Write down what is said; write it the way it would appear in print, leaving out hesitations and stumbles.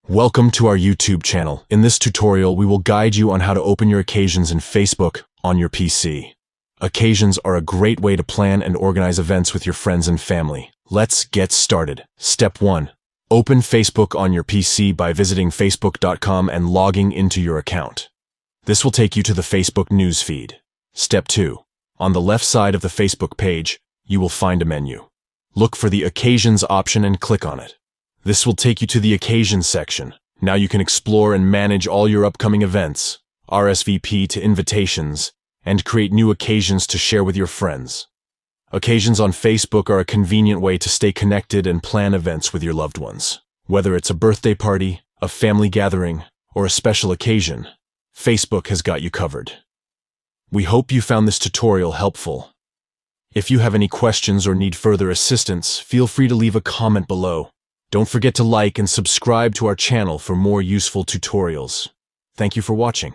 Welcome to our YouTube channel. In this tutorial, we will guide you on how to open your occasions in Facebook on your PC. Occasions are a great way to plan and organize events with your friends and family. Let's get started. Step 1. Open Facebook on your PC by visiting facebook.com and logging into your account. This will take you to the Facebook newsfeed. Step 2. On the left side of the Facebook page, you will find a menu. Look for the Occasions option and click on it. This will take you to the Occasions section. Now you can explore and manage all your upcoming events, RSVP to invitations, and create new occasions to share with your friends. Occasions on Facebook are a convenient way to stay connected and plan events with your loved ones. Whether it's a birthday party, a family gathering, or a special occasion, Facebook has got you covered. We hope you found this tutorial helpful. If you have any questions or need further assistance, feel free to leave a comment below. Don't forget to like and subscribe to our channel for more useful tutorials. Thank you for watching.